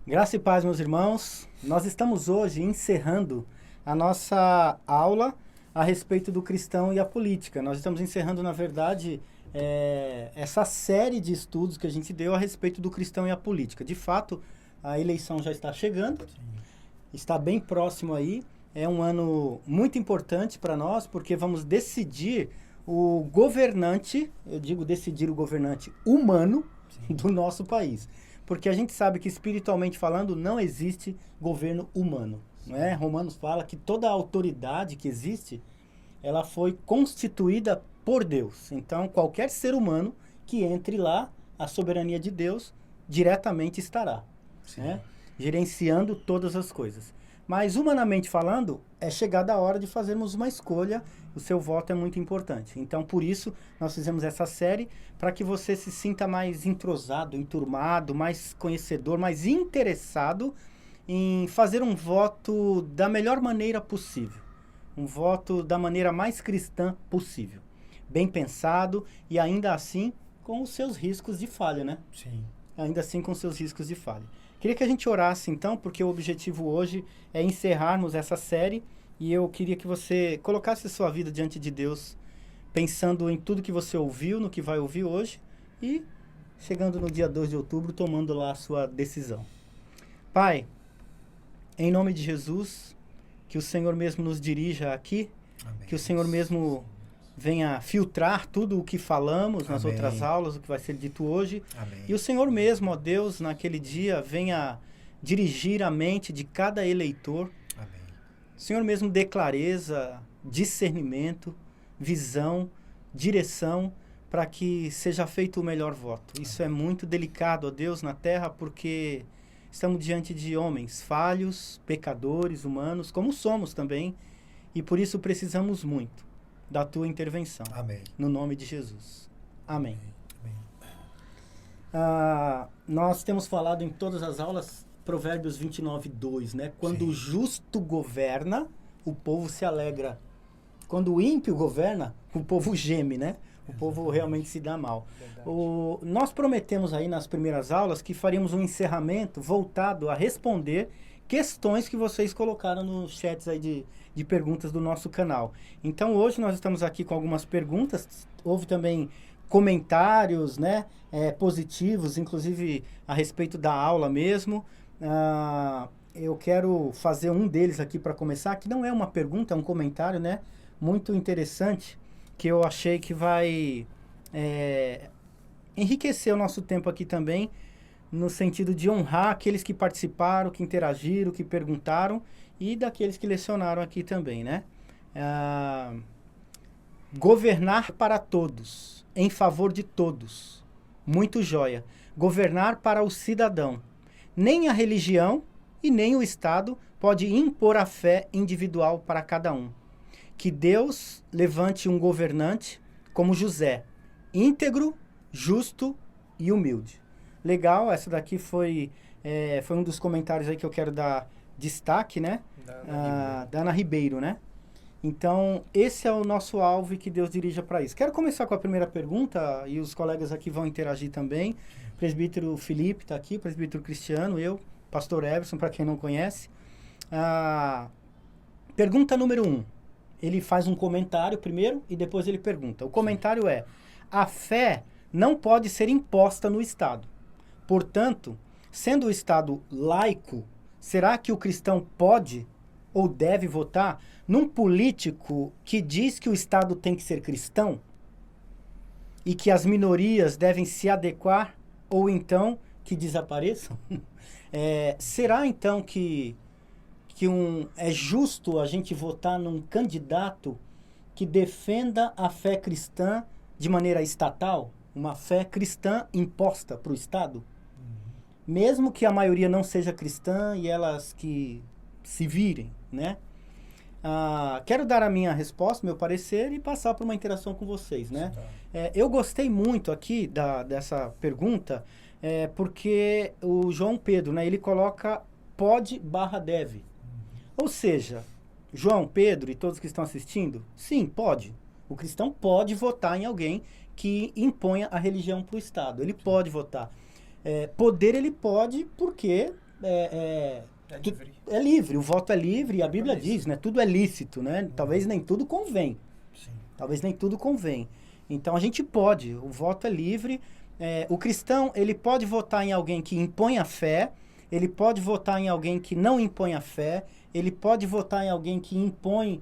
Graça e paz, meus irmãos. Nós estamos hoje encerrando a nossa aula a respeito do cristão e a política. Nós estamos encerrando, na verdade, essa série de estudos que a gente deu a respeito do cristão e a política. De fato, a eleição já está chegando, está bem próximo aí. É um ano muito importante para nós, porque vamos decidir o governante, eu digo decidir o governante humano do nosso país. Porque a gente sabe que, espiritualmente falando, não existe governo humano. Não é? Romanos fala que toda a autoridade que existe, ela foi constituída por Deus. Então, qualquer ser humano que entre lá, a soberania de Deus diretamente estará, né? Gerenciando todas as coisas. Mas, humanamente falando, é chegada a hora de fazermos uma escolha. O seu voto é muito importante. Então, por isso, nós fizemos essa série para que você se sinta mais entrosado, enturmado, mais conhecedor, mais interessado em fazer um voto da melhor maneira possível. Um voto da maneira mais cristã possível. Bem pensado e ainda assim com os seus riscos de falha, né? Sim. Ainda assim com seus riscos de falha. Queria que a gente orasse então, porque o objetivo hoje é encerrarmos essa série e eu queria que você colocasse a sua vida diante de Deus, pensando em tudo que você ouviu, no que vai ouvir hoje e chegando no dia 2 de outubro, tomando lá a sua decisão. Pai, em nome de Jesus, que o Senhor mesmo nos dirija aqui, Amém. que o Senhor mesmo venha filtrar tudo o que falamos nas Amém. outras aulas, o que vai ser dito hoje. Amém. E o Senhor mesmo, ó Deus, naquele dia, venha dirigir a mente de cada eleitor. Amém. O Senhor mesmo dê clareza, discernimento, visão, direção, para que seja feito o melhor voto. Isso é muito delicado, ó Deus, na terra, porque estamos diante de homens falhos, pecadores, humanos, como somos também, e por isso precisamos muito da tua intervenção. Amém. No nome de Jesus. Amém. Amém. Nós temos falado em todas as aulas Provérbios 29:2, né? Quando Sim. o justo governa, o povo se alegra. Quando o ímpio governa, o povo geme, né? O povo realmente se dá mal. Nós prometemos aí nas primeiras aulas que faríamos um encerramento voltado a responder questões que vocês colocaram nos chats aí de perguntas do nosso canal. Então hoje nós estamos aqui com algumas perguntas, houve também comentários, né, positivos, inclusive a respeito da aula mesmo. Eu quero fazer um deles aqui para começar, que não é uma pergunta, é um comentário, né, muito interessante, que eu achei que vai enriquecer o nosso tempo aqui também, no sentido de honrar aqueles que participaram, que interagiram, que perguntaram, e daqueles que lecionaram aqui também, né? Governar para todos, em favor de todos. Muito joia. Governar para o cidadão. Nem a religião e nem o Estado pode impor a fé individual para cada um. Que Deus levante um governante como José, íntegro, justo e humilde. Legal, essa daqui foi um dos comentários aí que eu quero dar destaque, né? Da Ana Ribeiro, né? Então, esse é o nosso alvo e que Deus dirija para isso. Quero começar com a primeira pergunta e os colegas aqui vão interagir também. Presbítero Felipe está aqui, presbítero Cristiano, eu, pastor Everson, para quem não conhece. Pergunta número 1. Ele faz um comentário primeiro e depois ele pergunta. O comentário é: a fé não pode ser imposta no Estado. Portanto, sendo o Estado laico, será que o cristão pode ou deve votar num político que diz que o Estado tem que ser cristão e que as minorias devem se adequar ou então que desapareçam? Será então que é justo a gente votar num candidato que defenda a fé cristã de maneira estatal? Uma fé cristã imposta para o Estado? Mesmo que a maioria não seja cristã e elas que se virem, né? Quero dar a minha resposta, meu parecer e passar por uma interação com vocês, né? Eu gostei muito aqui dessa pergunta, porque o João Pedro, né, ele coloca pode/deve. Ou seja, João, Pedro e todos que estão assistindo, sim, pode. O cristão pode votar em alguém que imponha a religião para o Estado. Ele pode votar. Poder ele pode porque livre. É livre, o voto é livre e a Bíblia diz, né? Tudo é lícito, né? Talvez nem tudo convém. Sim. Talvez nem tudo convém. Então a gente pode, o voto é livre. O cristão, ele pode votar em alguém que impõe a fé, ele pode votar em alguém que não impõe a fé, ele pode votar em alguém que impõe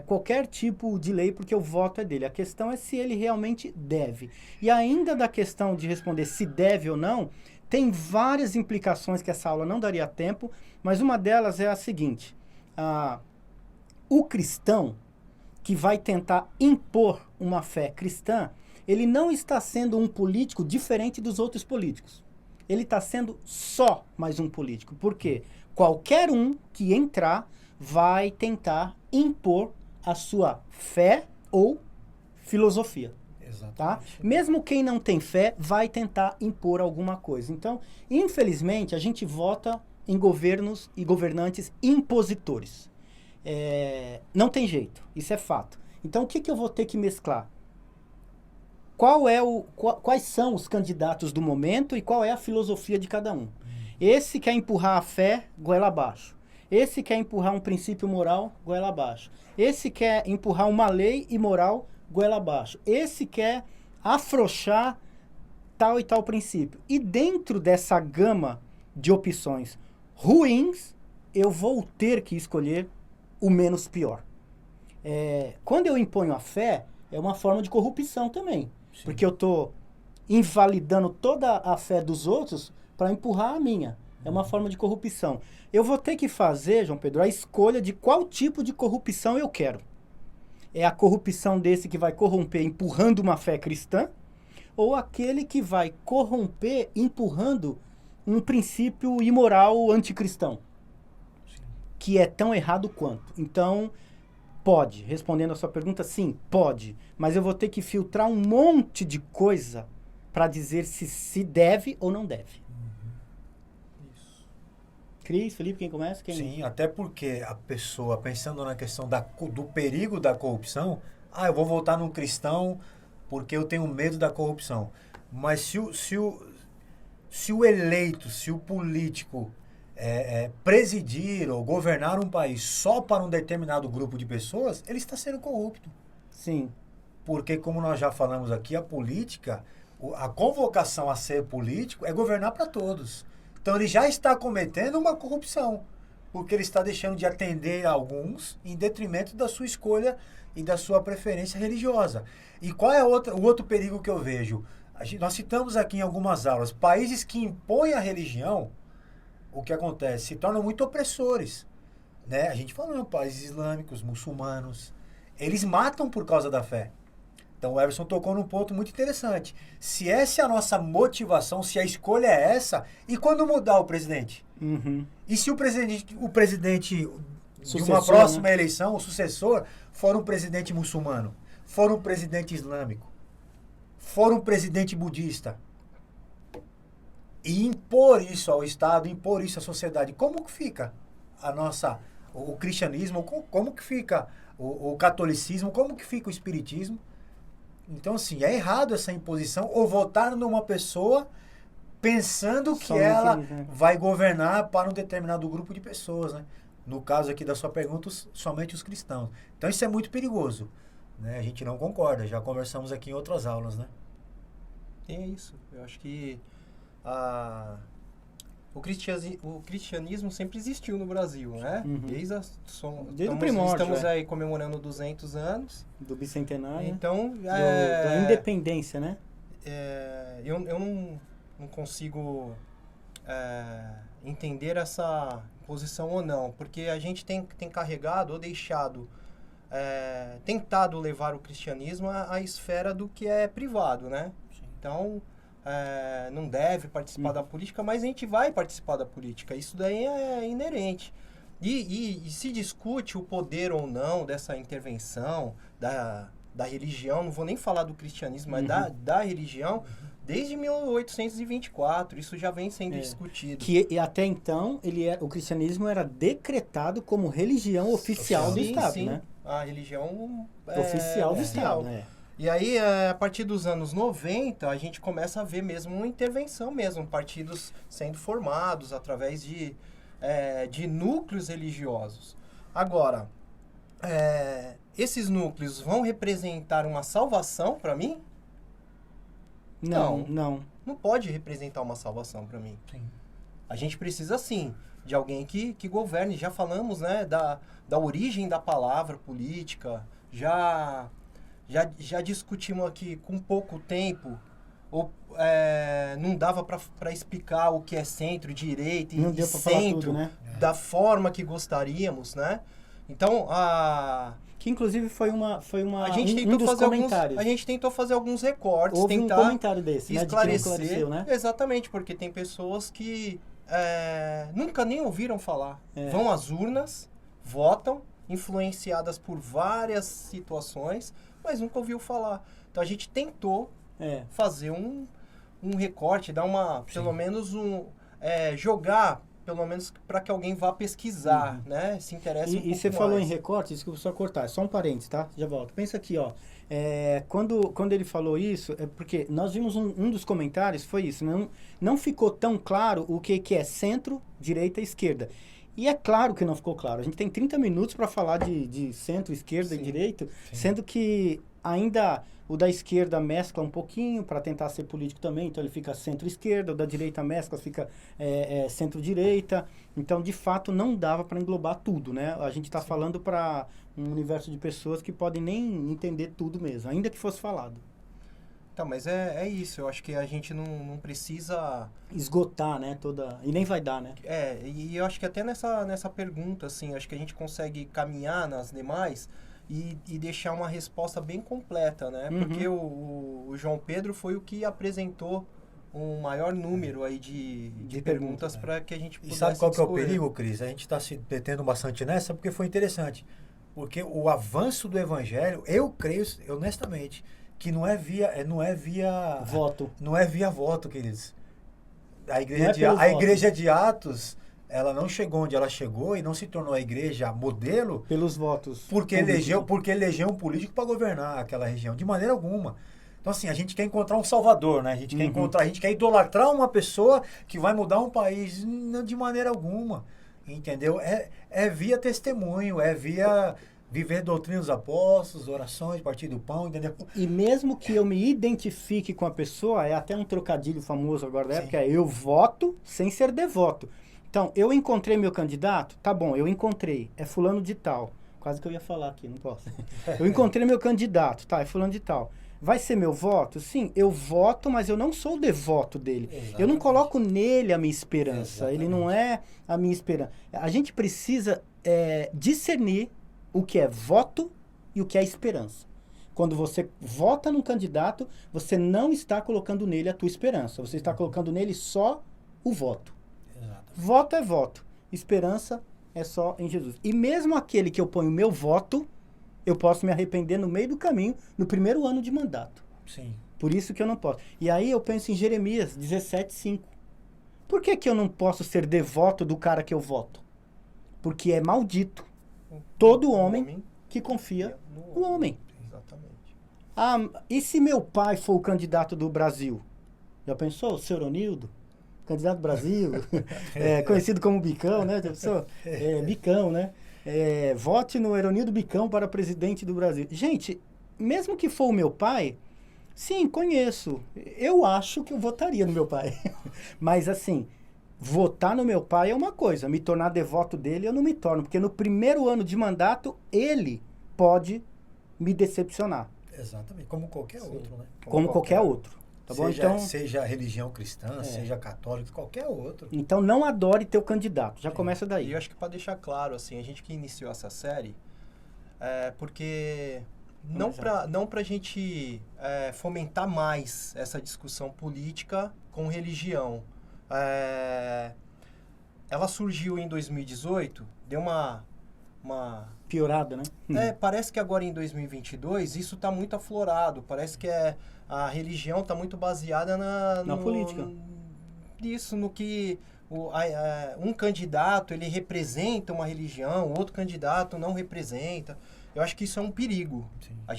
qualquer tipo de lei, porque o voto é dele. A questão é se ele realmente deve. E ainda da questão de responder se deve ou não, tem várias implicações que essa aula não daria tempo, mas uma delas é a seguinte. O cristão que vai tentar impor uma fé cristã, ele não está sendo um político diferente dos outros políticos. Ele está sendo só mais um político. Por quê? Qualquer um que entrar vai tentar impor a sua fé ou filosofia. Exatamente. Tá? Mesmo quem não tem fé vai tentar impor alguma coisa. Então, infelizmente, a gente vota em governos e governantes impositores. Não tem jeito, isso é fato. Então, o que eu vou ter que mesclar? Quais são os candidatos do momento e qual é a filosofia de cada um? Esse quer empurrar a fé, goela abaixo. Esse quer empurrar um princípio moral, goela abaixo. Esse quer empurrar uma lei e moral, goela abaixo. Esse quer afrouxar tal e tal princípio. E dentro dessa gama de opções ruins, eu vou ter que escolher o menos pior. Quando eu imponho a fé, é uma forma de corrupção também. Sim. Porque eu estou invalidando toda a fé dos outros para empurrar a minha. É uma forma de corrupção. Eu vou ter que fazer, João Pedro, a escolha de qual tipo de corrupção eu quero. É a corrupção desse que vai corromper empurrando uma fé cristã, ou aquele que vai corromper empurrando um princípio imoral anticristão, que é tão errado quanto. Então, pode. Respondendo a sua pergunta, sim, pode. Mas eu vou ter que filtrar um monte de coisa para dizer se deve ou não deve. Isso. Cris, Felipe, quem começa? Sim, até porque a pessoa, pensando na questão do perigo da corrupção, eu vou votar num cristão porque eu tenho medo da corrupção. Mas se o eleito, se o político presidir ou governar um país só para um determinado grupo de pessoas, ele está sendo corrupto. Sim. Porque, como nós já falamos aqui, a política, a convocação a ser político é governar para todos. Então ele já está cometendo uma corrupção, porque ele está deixando de atender a alguns em detrimento da sua escolha e da sua preferência religiosa. E qual é o outro perigo que eu vejo? Nós citamos aqui em algumas aulas, países que impõem a religião, o que acontece? Se tornam muito opressores. Né? A gente falou, países islâmicos, muçulmanos, eles matam por causa da fé. Então o Everson tocou num ponto muito interessante. Se essa é a nossa motivação, se a escolha é essa, e quando mudar o presidente? Uhum. E se o presidente de uma Sucessor, próxima né? eleição, o sucessor, for um presidente muçulmano, for um presidente islâmico, for um presidente budista, e impor isso ao Estado, impor isso à sociedade, como que fica o cristianismo, como que fica o catolicismo, como que fica o espiritismo? Então, assim, é errado essa imposição ou votar numa pessoa pensando que ela vai governar para um determinado grupo de pessoas, né? No caso aqui da sua pergunta, somente os cristãos. Então, isso é muito perigoso, né? A gente não concorda, já conversamos aqui em outras aulas, né? É isso. Eu acho que o cristianismo sempre existiu no Brasil, né? Uhum. Desde o primórdio. Estamos aí comemorando 200 anos. Do bicentenário. Então, da independência, né? Eu não consigo entender essa posição ou não, porque a gente tem carregado ou deixado, tentado levar o cristianismo à esfera do que é privado, né? Sim. Então, não deve participar da política, mas a gente vai participar da política. Isso daí é inerente. E se discute o poder ou não dessa intervenção da religião, não vou nem falar do cristianismo, mas da religião, desde 1824. Isso já vem sendo discutido. E até então, o cristianismo era decretado como religião oficial do Estado, sim. né? A religião oficial do Estado, né? E aí, a partir dos anos 90, a gente começa a ver mesmo uma intervenção mesmo, partidos sendo formados através de núcleos religiosos. Agora, esses núcleos vão representar uma salvação para mim? Não. Não pode representar uma salvação para mim. Sim. A gente precisa, sim, de alguém que governe. Já falamos, né, da origem da palavra política, já discutimos aqui com pouco tempo, não dava para explicar o que é centro, direita Não e deu pra falar centro tudo, né? da forma que gostaríamos, né? Então, Que inclusive foi uma a gente um tentou dos fazer comentários. a gente tentou fazer alguns recortes, Houve tentar um comentário desse, né? De que não esclarecer. esclareceu, né? Exatamente, porque tem pessoas que nunca nem ouviram falar. Vão às urnas, votam, influenciadas por várias situações, mas nunca ouviu falar. Então a gente tentou fazer um recorte, dar pelo menos jogar, pelo menos para que alguém vá pesquisar, né? Se interesse um pouco E você falou em mais. recorte, desculpa só cortar, é só um parênteses, tá? Já volto. Pensa aqui, ó. Quando ele falou isso, é porque nós vimos um dos comentários, foi isso, não ficou tão claro o que é centro, direita e esquerda. E é claro que não ficou claro. A gente tem 30 minutos para falar de centro, esquerda e direita, sendo que ainda o da esquerda mescla um pouquinho para tentar ser político também, então ele fica centro-esquerda, o da direita mescla, fica centro-direita. Então, de fato, não dava para englobar tudo, né? A gente está falando para um universo de pessoas que podem nem entender tudo mesmo, ainda que fosse falado. Tá, mas é isso. Eu acho que a gente não precisa esgotar, né? E nem vai dar, né? E eu acho que até nessa pergunta, assim, acho que a gente consegue caminhar nas demais e deixar uma resposta bem completa, né? Uhum. Porque o João Pedro foi o que apresentou um maior número aí de perguntas para que a gente pudesse E sabe qual que é o discorrer. perigo, Cris? A gente está se detendo bastante nessa porque foi interessante. Porque o avanço do evangelho, eu creio, honestamente, que não é via voto. Não é via voto, queridos. A Não é igreja de Atos, ela não chegou onde ela chegou e não se tornou a igreja modelo pelos votos. porque elegeu um político para governar aquela região, de maneira alguma. Então, assim, a gente quer encontrar um salvador, né? A gente a gente quer idolatrar uma pessoa que vai mudar um país, não, de maneira alguma, entendeu? É via testemunho, é via viver a doutrina dos apóstolos, orações, partir do pão, entendeu? E mesmo que eu me identifique com a pessoa, é até um trocadilho famoso agora da época, eu voto sem ser devoto. Então, eu encontrei meu candidato? Tá bom, eu encontrei. É fulano de tal. Quase que eu ia falar aqui, não posso. Eu encontrei meu candidato, tá, é fulano de tal. Vai ser meu voto? Sim, eu voto, mas eu não sou devoto dele. Exatamente. Eu não coloco nele a minha esperança. Exatamente. Ele não é a minha esperança. A gente precisa discernir o que é voto e o que é esperança. Quando você vota num candidato, você não está colocando nele a tua esperança. Você está colocando nele só o voto. Exatamente. Voto é voto. Esperança é só em Jesus. E mesmo aquele que eu ponho meu voto, eu posso me arrepender no meio do caminho, no primeiro ano de mandato. Sim. Por isso que eu não posso. E aí eu penso em Jeremias 17:5. Por que eu não posso ser devoto do cara que eu voto? Porque é maldito todo homem que confia no homem. Exatamente. Ah, e se meu pai for o candidato do Brasil? Já pensou? O senhor Onildo? Candidato do Brasil, conhecido como Bicão, né? Já pensou? Bicão, né? Vote no Eronildo Bicão para presidente do Brasil. Gente, mesmo que for o meu pai, sim, conheço. Eu acho que eu votaria no meu pai. Mas assim, votar no meu pai é uma coisa, me tornar devoto dele eu não me torno, porque no primeiro ano de mandato ele pode me decepcionar. Exatamente, como qualquer outro, né? Como qualquer outro. Tá bom? Então, seja religião cristã, seja católico, qualquer outro. Então não adore teu candidato, já começa daí. E eu acho que para deixar claro, assim, a gente que iniciou essa série, porque não pra gente fomentar mais essa discussão política com religião. Ela surgiu em 2018, deu uma piorada, né? Parece que agora em 2022 isso está muito aflorado. Parece que a religião está muito baseada na política. Isso, no que um candidato ele representa uma religião, outro candidato não representa. Eu acho que isso é um perigo. Sim. A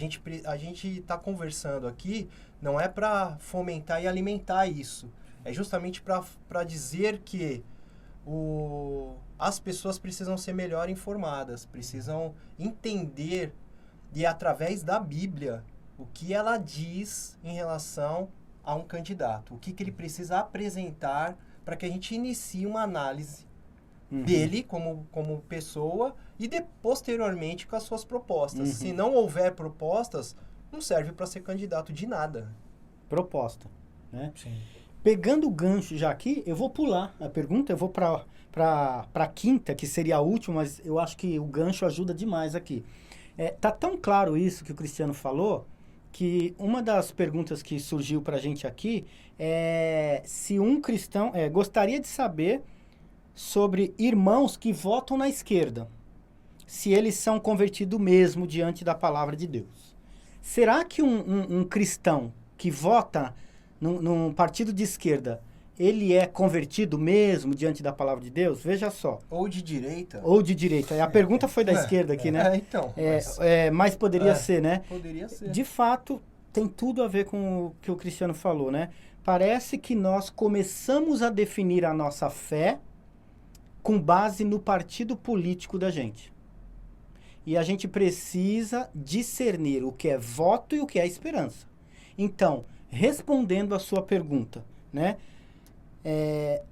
gente está conversando aqui não é para fomentar e alimentar isso. É justamente para dizer que as pessoas precisam ser melhor informadas, precisam entender, e através da Bíblia, o que ela diz em relação a um candidato. O que ele precisa apresentar para que a gente inicie uma análise dele como pessoa e posteriormente com as suas propostas. Se não houver propostas, não serve para ser candidato de nada. Proposta, né? Sim. Pegando o gancho já aqui, eu vou pular a pergunta, eu vou para a quinta, que seria a última, mas eu acho que o gancho ajuda demais aqui. Tá tão claro isso que o Cristiano falou, que uma das perguntas que surgiu para a gente aqui é se um cristão gostaria de saber sobre irmãos que votam na esquerda, se eles são convertidos mesmo diante da palavra de Deus. Será que um cristão que vota num partido de esquerda, ele é convertido mesmo diante da palavra de Deus? Veja só. Ou de direita. Ou de direita. A pergunta foi da esquerda aqui, né? Então. Mas poderia ser, né? Poderia ser. De fato, tem tudo a ver com o que o Cristiano falou, né? Parece que nós começamos a definir a nossa fé com base no partido político da gente. E a gente precisa discernir o que é voto e o que é esperança. Então, respondendo a sua pergunta, né?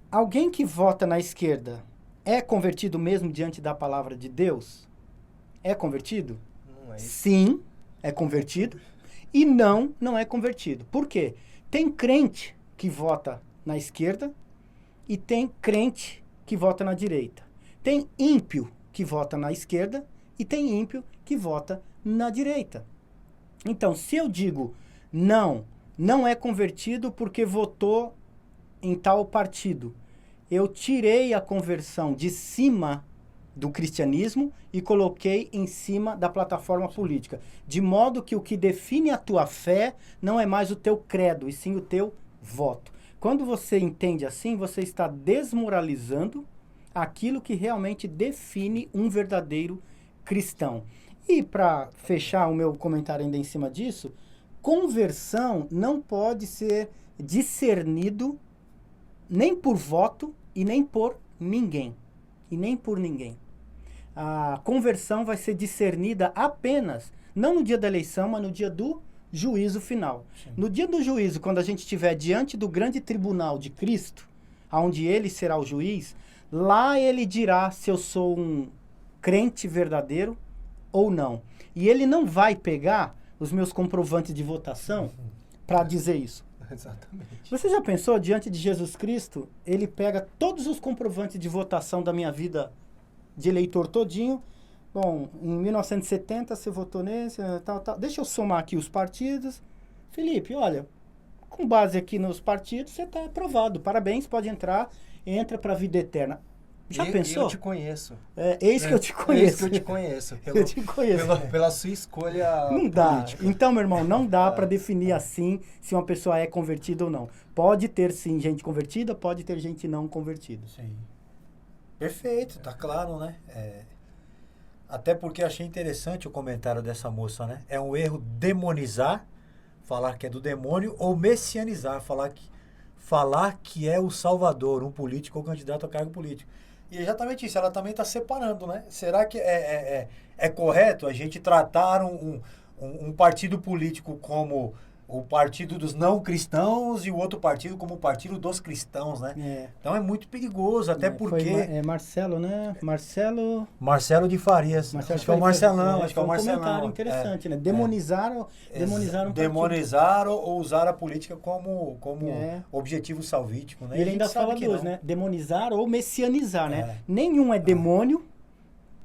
Alguém que vota na esquerda é convertido mesmo diante da palavra de Deus? É convertido? Não é isso. Sim, é convertido. E não é convertido. Por quê? Tem crente que vota na esquerda e tem crente que vota na direita. Tem ímpio que vota na esquerda e tem ímpio que vota na direita. Então, se eu digo não é convertido porque votou em tal partido, eu tirei a conversão de cima do cristianismo e coloquei em cima da plataforma política. De modo que o que define a tua fé não é mais o teu credo, e sim o teu voto. Quando você entende assim, você está desmoralizando aquilo que realmente define um verdadeiro cristão. E para fechar o meu comentário ainda em cima disso, conversão não pode ser discernido nem por voto e nem por ninguém. E nem por ninguém. A conversão vai ser discernida apenas, não no dia da eleição, mas no dia do juízo final. Sim. No dia do juízo, quando a gente estiver diante do grande tribunal de Cristo, onde ele será o juiz, lá ele dirá se eu sou um crente verdadeiro ou não. E ele não vai pegar os meus comprovantes de votação para dizer isso. Exatamente. Você já pensou, diante de Jesus Cristo, ele pega todos os comprovantes de votação da minha vida de eleitor todinho. Bom, em 1970 você votou nesse, tal. Deixa eu somar aqui os partidos. Felipe, olha, com base aqui nos partidos, você está aprovado. Parabéns, pode entrar, entra para a vida eterna. Já pensou? Eu te conheço. Eis que eu te conheço. Eis que eu te conheço. Eu te conheço. Pela sua escolha não dá. política. Então, meu irmão, não dá para definir assim se uma pessoa é convertida ou não. Pode ter, sim, gente convertida, pode ter gente não convertida. Sim. Perfeito, tá claro, né? Até porque achei interessante o comentário dessa moça, né? É um erro demonizar, falar que é do demônio, ou messianizar, falar que é o salvador, um político ou candidato a cargo político. E exatamente isso, ela também está separando, né? Será que é correto a gente tratar um partido político como o partido dos não cristãos e o outro partido como o partido dos cristãos, né? Então é muito perigoso, até porque... Marcelo, né? Marcelo de Farias. Acho que é o Marcelão. Acho que é o Marcelão. Um comentário interessante, né? Demonizar um partido. Demonizar ou usar a política como objetivo salvítico, né? E ele ainda fala dois, né? Demonizar ou messianizar, né? Nenhum é demônio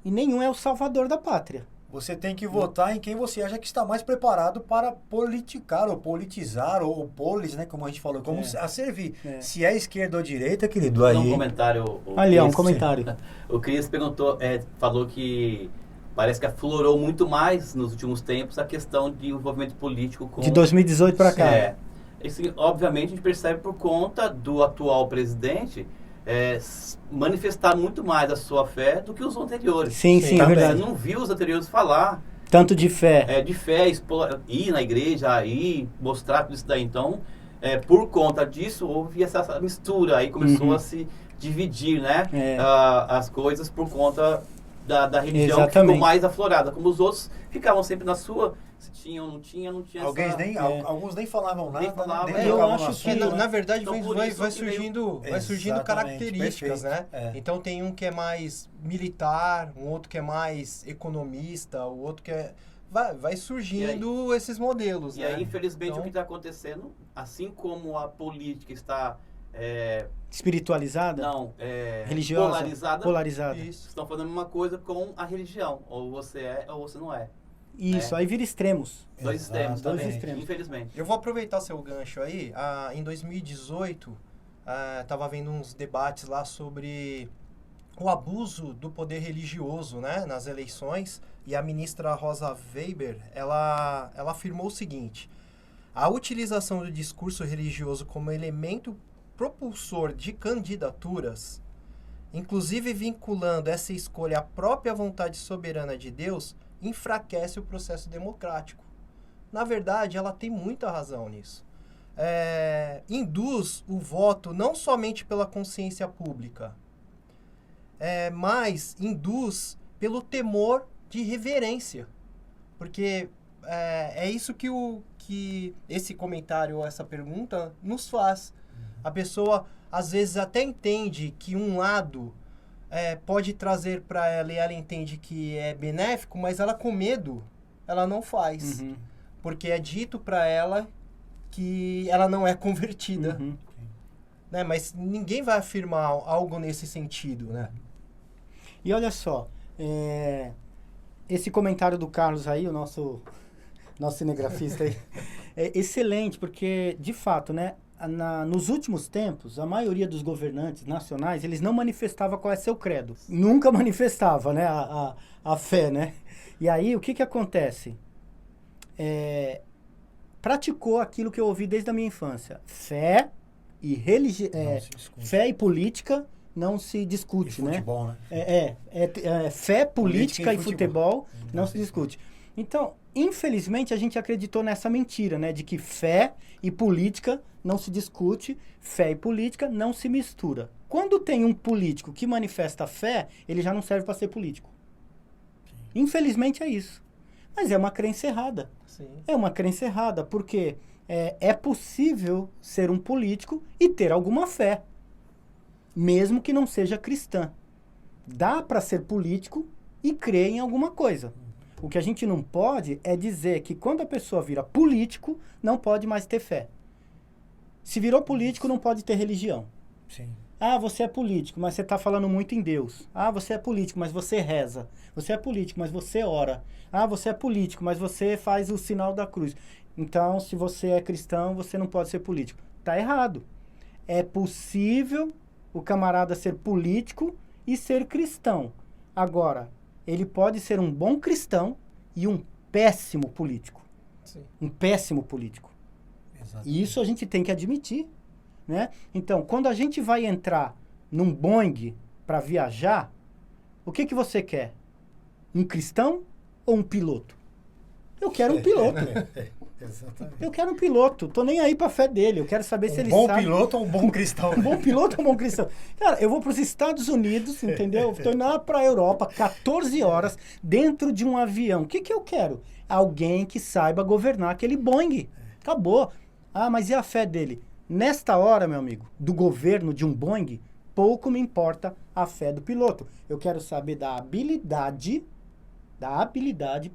e nenhum é o salvador da pátria. Você tem que votar em quem você acha que está mais preparado para politicar, ou politizar, ou polis, né? Como a gente falou, como a servir. Se é esquerda ou direita, querido, aí... Um comentário... Ali, um comentário. O Cris perguntou, falou que parece que aflorou muito mais nos últimos tempos a questão de envolvimento político com... De 2018 para cá. Isso, obviamente, a gente percebe por conta do atual presidente manifestar muito mais a sua fé do que os anteriores. Sim, é também. verdade. Você não viu os anteriores falar Tanto de fé. de fé, ir na igreja, ir mostrar tudo isso daí. Então, por conta disso, houve essa mistura, aí começou a se dividir, né? As coisas por conta da religião que ficou Exatamente. mais aflorada. Como os outros ficavam sempre na sua, se tinha ou não tinha Alguns nem falavam nada, Nem falavam. nem Eu tocavam acho no que, assunto, na verdade, Então, por vai isso que surgindo Exatamente, características, perfeito. né? Então tem um que é mais militar, um outro que é mais economista, o outro que é... Vai surgindo esses modelos, E né? aí, infelizmente, Então- o que está acontecendo, assim como a política está Espiritualizada? Religiosa? polarizada, Isso. estão fazendo uma coisa com a religião. Ou você é, ou você não é. Isso, aí vira extremos. Dois extremos Exatamente. também, extremos. infelizmente. Eu vou aproveitar seu gancho aí. Em 2018, estava havendo uns debates lá sobre o abuso do poder religioso, né, nas eleições. E a ministra Rosa Weber, ela afirmou o seguinte: a utilização do discurso religioso como elemento propulsor de candidaturas, inclusive vinculando essa escolha à própria vontade soberana de Deus, enfraquece o processo democrático. Na verdade, ela tem muita razão nisso. Induz o voto não somente pela consciência pública, mas induz pelo temor de reverência. Porque é isso que esse comentário ou essa pergunta nos faz. A pessoa, às vezes, até entende que um lado pode trazer para ela e ela entende que é benéfico, mas ela com medo, ela não faz. Uhum. Porque é dito para ela que ela não é convertida. Uhum. Né? Mas ninguém vai afirmar algo nesse sentido, né? E olha só, esse comentário do Carlos aí, o nosso cinegrafista aí, é excelente, porque, de fato, né, nos últimos tempos, a maioria dos governantes nacionais, eles não manifestavam qual é seu credo. Nunca manifestava, né, a fé, né? E aí, o que acontece? Praticou aquilo que eu ouvi desde a minha infância. Fé e fé e política não se discute, E futebol, né? Fé, política Política e e futebol não se Não. discute. Então, infelizmente, a gente acreditou nessa mentira, né? De que fé e política não se discute, fé e política não se mistura. Quando tem um político que manifesta fé, ele já não serve para ser político. Infelizmente é isso. Mas é uma crença errada. Sim. É uma crença errada, porque é possível ser um político e ter alguma fé, mesmo que não seja cristã. Dá para ser político e crer em alguma coisa. O que a gente não pode é dizer que quando a pessoa vira político, não pode mais ter fé. Se virou político, não pode ter religião. Sim. Ah, você é político, mas você está falando muito em Deus. Ah, você é político, mas você reza. Você é político, mas você ora. Ah, você é político, mas você faz o sinal da cruz. Então, se você é cristão, você não pode ser político. Tá errado. É possível o camarada ser político e ser cristão. Agora, ele pode ser um bom cristão e um péssimo político. Sim. Um péssimo político. Exato. E isso a gente tem que admitir, né? Então, quando a gente vai entrar num Boeing para viajar, o que você quer? Um cristão ou um piloto? Eu quero um piloto. Exatamente. Eu quero um piloto. Tô nem aí pra fé dele. Eu quero saber se ele bom sabe... piloto ou um bom cristão? Um bom piloto ou um bom cristão? Cara, eu vou para os Estados Unidos, entendeu? Estou indo lá para a Europa, 14 horas, dentro de um avião. O que eu quero? Alguém que saiba governar aquele Boeing. Acabou. Ah, mas e a fé dele? Nesta hora, meu amigo, do governo de um Boeing, pouco me importa a fé do piloto. Eu quero saber da habilidade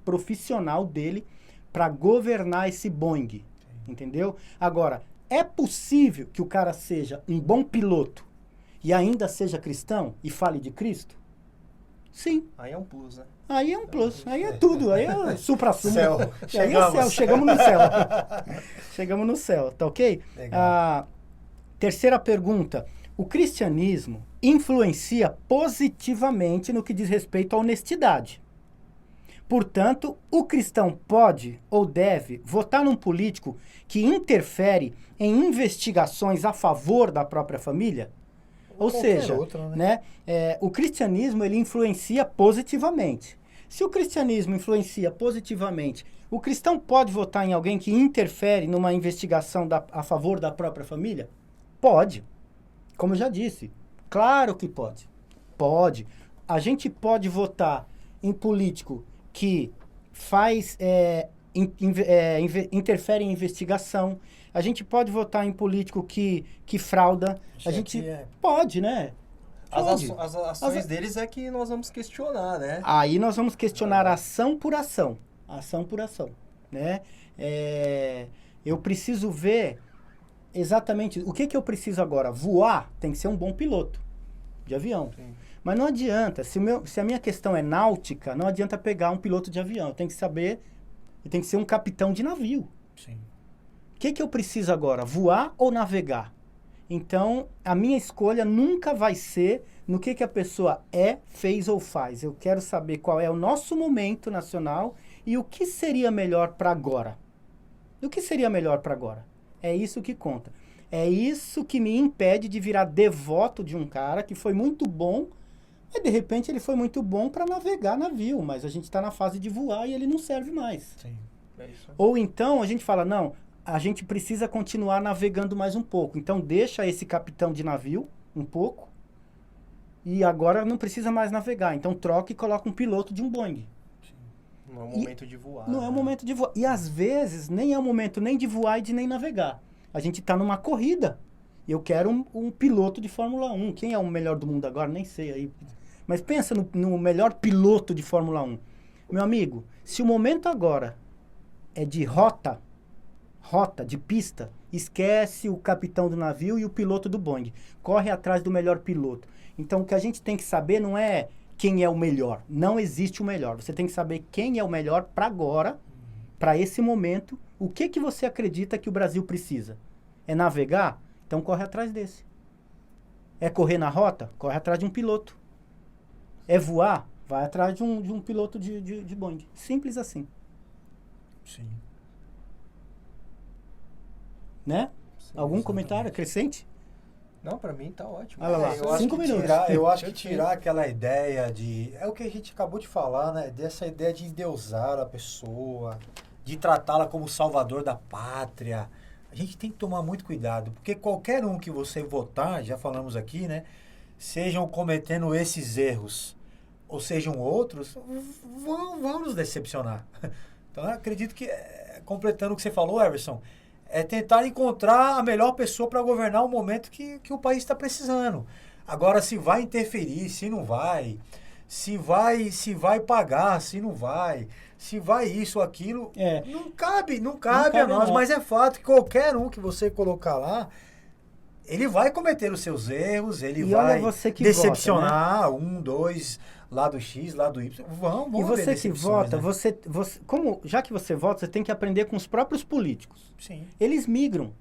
profissional dele para governar esse Boeing. Entendeu? Agora, é possível que o cara seja um bom piloto e ainda seja cristão e fale de Cristo? Sim. Aí é um plus, né? Aí é um plus. Aí é tudo. Aí é supra-sumo. Céu. Aí é céu. Chegamos no céu. Chegamos no céu. Tá ok? Legal. Terceira pergunta. O cristianismo influencia positivamente no que diz respeito à honestidade. Portanto, o cristão pode ou deve votar num político que interfere em investigações a favor da própria família? Ou seja, outro, né? O cristianismo ele influencia positivamente. Se o cristianismo influencia positivamente, o cristão pode votar em alguém que interfere numa investigação a favor da própria família? Pode. Como eu já disse, claro que pode. Pode. A gente pode votar em político que faz, interfere em investigação. A gente pode votar em político que frauda. A gente pode, né? Pode. As ações deles é que nós vamos questionar, né? Aí nós vamos questionar ação por ação. Ação por ação, né? Eu preciso ver exatamente o que eu preciso agora. Voar tem que ser um bom piloto de avião. Sim. Mas não adianta, se a minha questão é náutica, não adianta pegar um piloto de avião. Tem que saber, tem que ser um capitão de navio. Sim. O que eu preciso agora? Voar ou navegar? Então, a minha escolha nunca vai ser no que a pessoa fez ou faz. Eu quero saber qual é o nosso momento nacional e o que seria melhor para agora. O que seria melhor para agora? É isso que conta. É isso que me impede de virar devoto de um cara que foi muito bom, e de repente ele foi muito bom para navegar navio, mas a gente está na fase de voar e ele não serve mais. Sim. É isso. Ou então a gente fala, não, a gente precisa continuar navegando mais um pouco. Então deixa esse capitão de navio um pouco e agora não precisa mais navegar. Então troca e coloca um piloto de um Boeing. Não é o momento de voar. Não é o momento de voar. E às vezes nem é o momento nem de voar e de nem navegar. A gente está numa corrida. E eu quero um piloto de Fórmula 1. Quem é o melhor do mundo agora? Nem sei aí. Mas pensa no melhor piloto de Fórmula 1. Meu amigo, se o momento agora é de rota, de pista, esquece o capitão do navio e o piloto do Boeing. Corre atrás do melhor piloto. Então o que a gente tem que saber não é quem é o melhor. Não existe o melhor. Você tem que saber quem é o melhor para agora, para esse momento. O que você acredita que o Brasil precisa? É navegar? Então corre atrás desse. É correr na rota? Corre atrás de um piloto. É voar? Vai atrás de um piloto de Boeing. Simples assim. Sim. Né? Sim, Algum exatamente. comentário acrescente? Não, pra mim tá ótimo. Olha lá, Eu acho 5 que minutos. eu acho que tirar aquela ideia de... É o que a gente acabou de falar, né? Dessa ideia de endeusar a pessoa, de tratá-la como salvador da pátria. A gente tem que tomar muito cuidado, porque qualquer um que você votar, já falamos aqui, né? Sejam cometendo esses erros, ou sejam outros, vão nos decepcionar. Então, eu acredito que, completando o que você falou, Everson, é tentar encontrar a melhor pessoa para governar o momento que o país está precisando. Agora, se vai interferir, se não vai, se vai pagar, se não vai, se vai isso ou aquilo, não cabe a nós, mas é fato que qualquer um que você colocar lá, ele vai cometer os seus erros, ele vai decepcionar, vota, né? 1, 2, lado X, lado Y, vão e você que vota, né? você, já que você vota, você tem que aprender com os próprios políticos. Sim. Eles migram,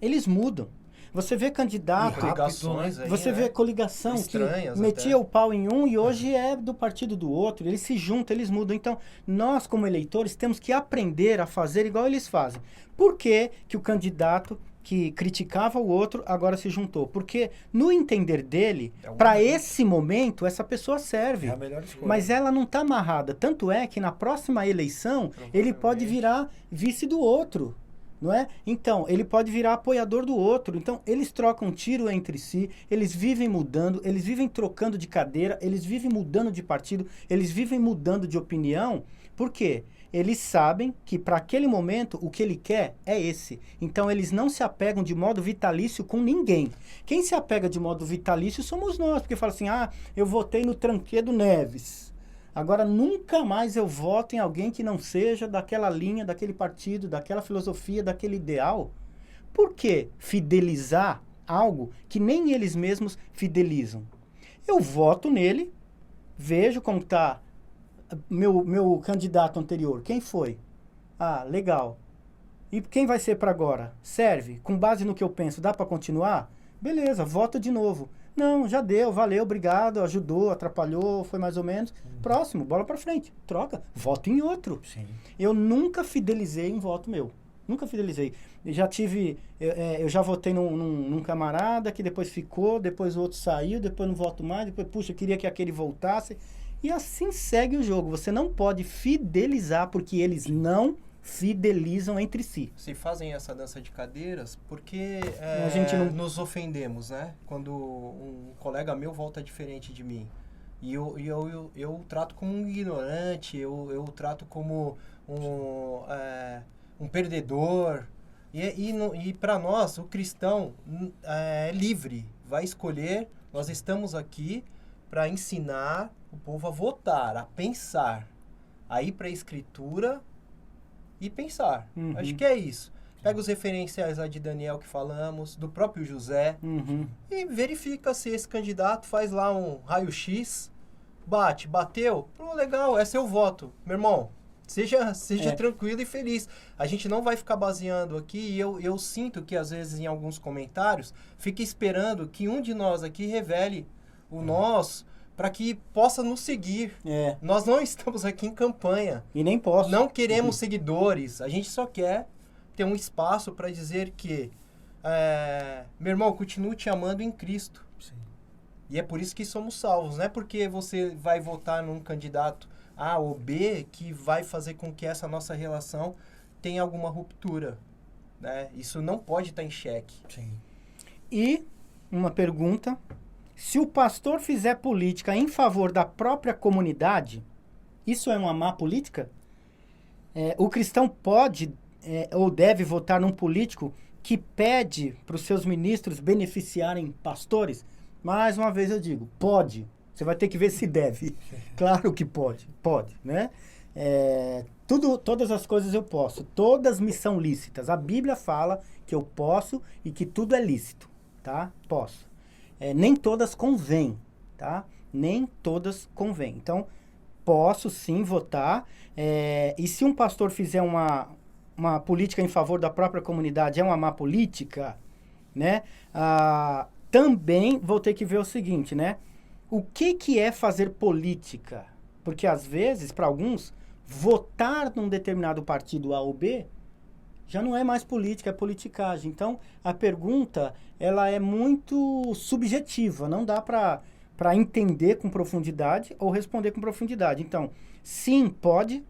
eles mudam. Você vê candidato, coligações aí, você vê coligação estranhas, que metia o pau em um e hoje é do partido do outro. Eles se juntam, eles mudam. Então, nós como eleitores temos que aprender a fazer igual eles fazem. Por que que o candidato que criticava o outro agora se juntou? Porque no entender dele, para esse momento, essa pessoa serve. É a melhor escolha. Mas ela não está amarrada. Tanto é que na próxima eleição, ele pode virar vice do outro. Não é? Então, ele pode virar apoiador do outro. Então, eles trocam tiro entre si, eles vivem mudando, eles vivem trocando de cadeira, eles vivem mudando de partido, eles vivem mudando de opinião. Por quê? Eles sabem que para aquele momento o que ele quer é esse. Então, eles não se apegam de modo vitalício com ninguém. Quem se apega de modo vitalício somos nós, porque fala assim, eu votei no Tancredo Neves. Agora, nunca mais eu voto em alguém que não seja daquela linha, daquele partido, daquela filosofia, daquele ideal. Por que fidelizar algo que nem eles mesmos fidelizam? Eu voto nele, vejo como está meu candidato anterior. Quem foi? Legal. E quem vai ser para agora? Serve? Com base no que eu penso, dá para continuar? Beleza, voto de novo. Não, já deu, valeu, obrigado, ajudou, atrapalhou, foi mais ou menos. Próximo, bola pra frente, troca, voto em outro. Sim. Eu nunca fidelizei um voto meu. Nunca fidelizei. Eu já votei num camarada que depois ficou, depois o outro saiu, depois não voto mais, depois, puxa, eu queria que aquele voltasse. E assim segue o jogo. Você não pode fidelizar porque eles não fidelizam entre si. Se fazem essa dança de cadeiras porque a gente não... nos ofendemos, né? Quando um colega meu volta diferente de mim. E eu trato como um ignorante, eu trato como um perdedor. E para nós, o cristão é livre, vai escolher. Nós estamos aqui para ensinar o povo a votar, a pensar, a ir para a escritura e pensar. Uhum. Acho que é isso. Pega os referenciais lá de Daniel que falamos, do próprio José, e verifica se esse candidato faz lá um raio-x, bateu, legal, é seu voto. Meu irmão, seja tranquilo e feliz. A gente não vai ficar baseando aqui, e eu sinto que às vezes em alguns comentários, fica esperando que um de nós aqui revele o nós, para que possa nos seguir. Nós não estamos aqui em campanha. E nem posso. Não queremos seguidores. A gente só quer ter um espaço para dizer que, meu irmão, continuo te amando em Cristo. Sim. E é por isso que somos salvos. Não é porque você vai votar num candidato A ou B que vai fazer com que essa nossa relação tenha alguma ruptura. Né? Isso não pode estar em xeque. Sim. E uma pergunta: se o pastor fizer política em favor da própria comunidade, isso é uma má política? O cristão pode ou deve votar num político que pede para os seus ministros beneficiarem pastores? Mais uma vez eu digo, pode. Você vai ter que ver se deve. Claro que pode, né? Todas as coisas eu posso, todas me são lícitas. A Bíblia fala que eu posso e que tudo é lícito, tá? Posso. Nem todas convêm, tá? Nem todas convêm. Então, posso sim votar. E se um pastor fizer uma política em favor da própria comunidade, é uma má política, né? Também vou ter que ver o seguinte, né? O que é fazer política? Porque, às vezes, para alguns, votar num determinado partido A ou B já não é mais política, é politicagem. Então, a pergunta, ela é muito subjetiva, não dá para entender com profundidade ou responder com profundidade. Então, sim, pode.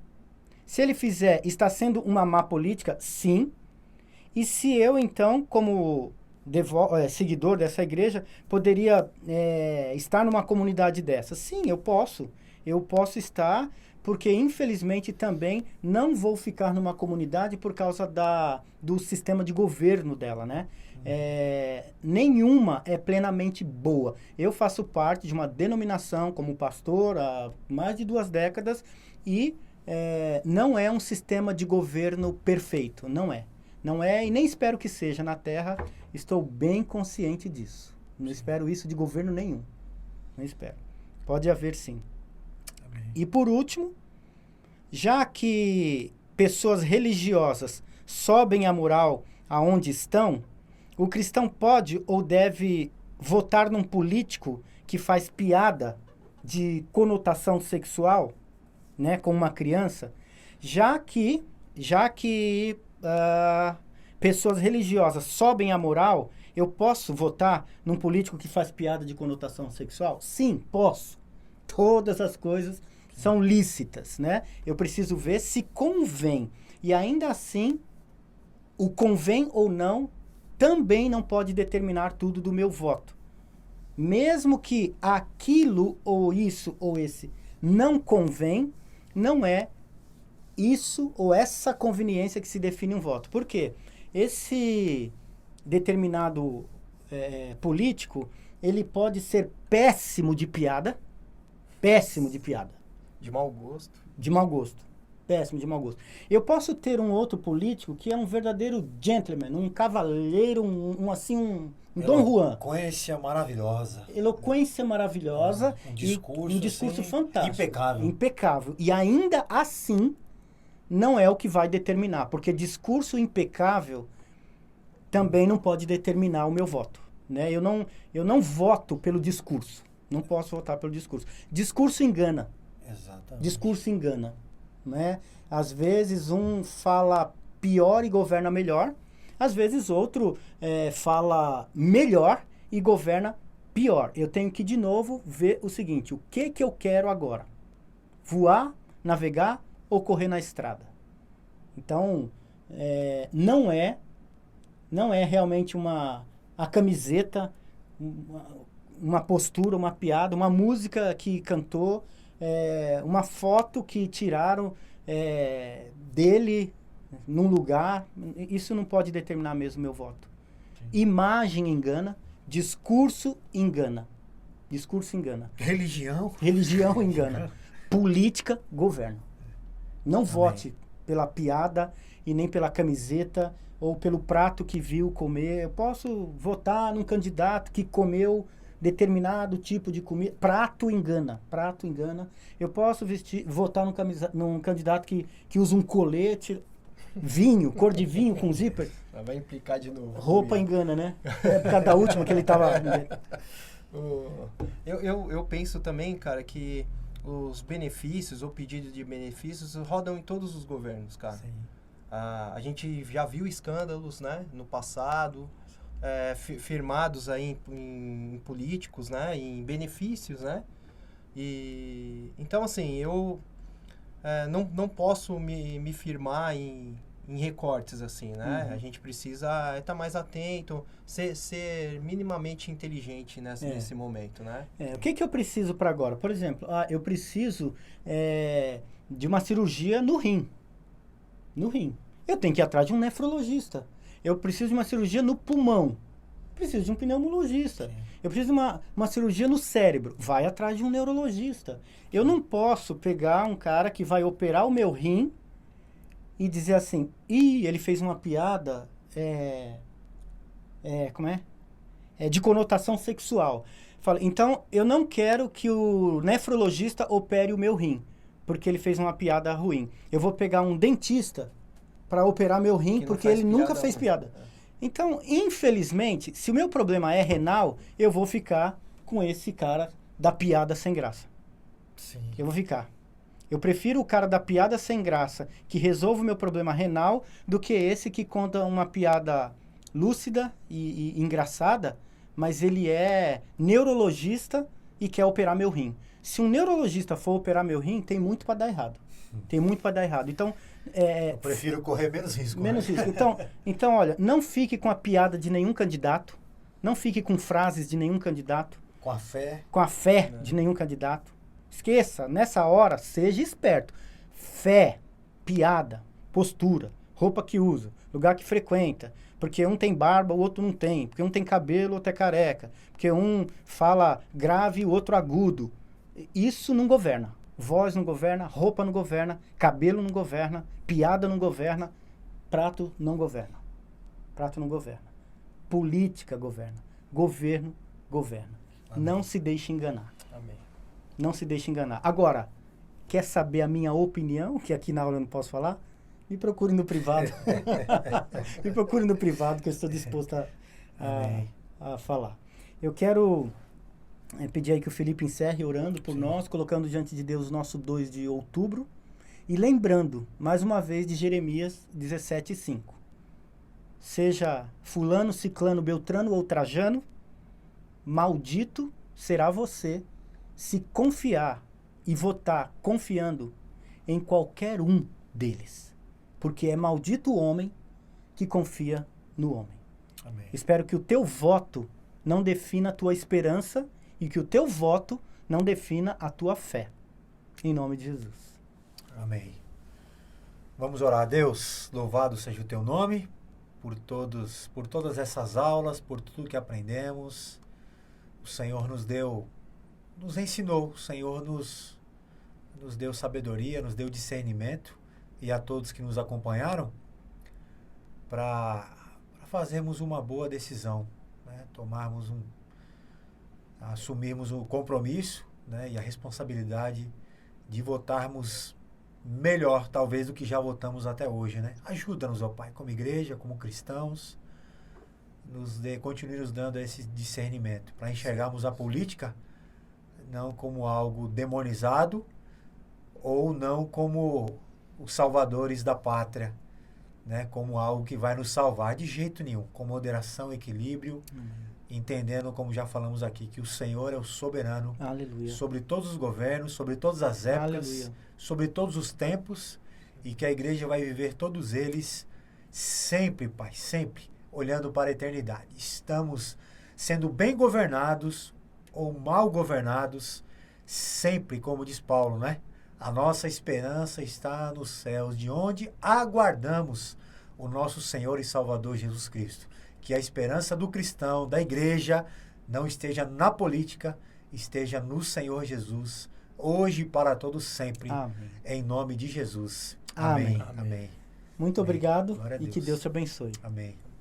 Se ele fizer, está sendo uma má política? Sim. E se eu, então, como seguidor dessa igreja, poderia estar numa comunidade dessa? Sim, eu posso. Eu posso estar, porque infelizmente também não vou ficar numa comunidade por causa do sistema de governo dela, né? Nenhuma é plenamente boa. Eu faço parte de uma denominação como pastor há mais de 2 décadas e não é um sistema de governo perfeito, não é. Não é, e nem espero que seja na Terra, estou bem consciente disso. Não espero isso de governo nenhum. Não espero. Pode haver sim. Amém. E por último, já que pessoas religiosas sobem a moral aonde estão, o cristão pode ou deve votar num político que faz piada de conotação sexual, né, com uma criança, já que pessoas religiosas sobem a moral, eu posso votar num político que faz piada de conotação sexual? Sim, posso. Todas as coisas são lícitas, né? Eu preciso ver se convém. E ainda assim, o convém ou não também não pode determinar tudo do meu voto. Mesmo que aquilo ou isso ou esse não convém, não é isso ou essa conveniência que se define um voto. Por quê? Esse determinado político, ele pode ser péssimo de piada. De mau gosto. Péssimo de mau gosto. Eu posso ter um outro político que é um verdadeiro gentleman, um cavaleiro, um Dom Juan. Eloquência maravilhosa. Um discurso, um discurso assim, fantástico. Impecável. E ainda assim, não é o que vai determinar, porque discurso impecável também não pode determinar o meu voto, né? Eu não voto pelo discurso. Não posso votar pelo discurso. Discurso engana. Exatamente. Discurso engana, né? Às vezes um fala pior e governa melhor. Às vezes outro fala melhor e governa pior. Eu tenho que, de novo, ver o seguinte: o que eu quero agora? Voar, navegar ou correr na estrada? Então, não é realmente a camiseta, uma postura, uma piada, uma música que cantou, uma foto que tiraram dele num lugar. Isso não pode determinar mesmo o meu voto. Sim. Imagem engana, discurso engana. Discurso engana. Religião engana. Política governa. Não Amém. Vote pela piada e nem pela camiseta ou pelo prato que viu comer. Eu posso votar num candidato que comeu determinado tipo de comida. Prato engana. Eu posso votar num candidato que usa um colete, vinho, cor de vinho com zíper. Vai implicar de novo. Roupa engana, né? Por causa da última que ele tava... Eu penso também, cara, que os benefícios ou pedidos de benefícios rodam em todos os governos, cara. Sim. A gente já viu escândalos, né, no passado, firmados aí em políticos, né, em benefícios, né. E então, assim, eu não posso me firmar em recortes, assim, né? Uhum. A gente precisa estar mais atento, ser minimamente inteligente nesse momento, né? O que eu preciso para agora? Por exemplo, eu preciso de uma cirurgia no rim. No rim. Eu tenho que ir atrás de um nefrologista. Eu preciso de uma cirurgia no pulmão. Preciso de um pneumologista. Sim. Eu preciso de uma cirurgia no cérebro. Vai atrás de um neurologista. Eu não posso pegar um cara que vai operar o meu rim e dizer assim, ele fez uma piada de conotação sexual. Então, eu não quero que o nefrologista opere o meu rim, porque ele fez uma piada ruim. Eu vou pegar um dentista para operar meu rim, porque ele nunca fez piada. Então, infelizmente, se o meu problema é renal, eu vou ficar com esse cara da piada sem graça. Sim. Eu vou ficar. Eu prefiro o cara da piada sem graça, que resolve o meu problema renal, do que esse que conta uma piada lúcida e engraçada, mas ele é neurologista e quer operar meu rim. Se um neurologista for operar meu rim, tem muito para dar errado. Tem muito para dar errado. Então, eu prefiro correr menos risco. Menos risco. Então, olha, não fique com a piada de nenhum candidato, não fique com frases de nenhum candidato. Com a fé. Com a fé de nenhum candidato. Esqueça, nessa hora, seja esperto. Fé, piada, postura, roupa que usa, lugar que frequenta. Porque um tem barba, o outro não tem. Porque um tem cabelo, o outro é careca. Porque um fala grave, o outro agudo. Isso não governa. Voz não governa, roupa não governa, cabelo não governa, piada não governa, prato não governa. Prato não governa. Política governa. Governo governa. Amém. Não se deixe enganar. Amém. Não se deixe enganar. Agora, quer saber a minha opinião, que aqui na aula eu não posso falar? Me procure no privado. Me procure no privado, que eu estou disposto a falar. Eu quero pedir aí que o Felipe encerre orando por nós, colocando diante de Deus o nosso 2 de outubro. E lembrando, mais uma vez, de Jeremias 17:5. Seja fulano, ciclano, beltrano ou trajano, maldito será você se confiar e votar confiando em qualquer um deles. Porque é maldito o homem que confia no homem. Amém. Espero que o teu voto não defina a tua esperança e que o teu voto não defina a tua fé. Em nome de Jesus. Amém. Vamos orar a Deus. Louvado seja o teu nome por todas essas aulas, por tudo que aprendemos. O Senhor nos ensinou, o Senhor nos deu sabedoria, nos deu discernimento, e a todos que nos acompanharam, para fazermos uma boa decisão, né? Assumirmos o compromisso, né? E a responsabilidade de votarmos melhor, talvez, do que já votamos até hoje, né? Ajuda-nos, ó Pai, como igreja, como cristãos, continue nos dando esse discernimento, para enxergarmos a política não como algo demonizado, ou não como os salvadores da pátria, né, como algo que vai nos salvar, de jeito nenhum, com moderação, equilíbrio, entendendo, como já falamos aqui, que o Senhor é o soberano Aleluia. sobre todos os governos, sobre todas as épocas, Aleluia. sobre todos os tempos, e que a igreja vai viver todos eles sempre, Pai, sempre olhando para a eternidade. Estamos sendo bem governados ou mal governados, sempre, como diz Paulo, né? A nossa esperança está nos céus, de onde aguardamos o nosso Senhor e Salvador Jesus Cristo. Que a esperança do cristão, da igreja, não esteja na política, esteja no Senhor Jesus, hoje e para todos sempre, Amém. em nome de Jesus. Amém. Amém. Muito Amém. obrigado Glória a e que Deus. Deus te abençoe. Amém.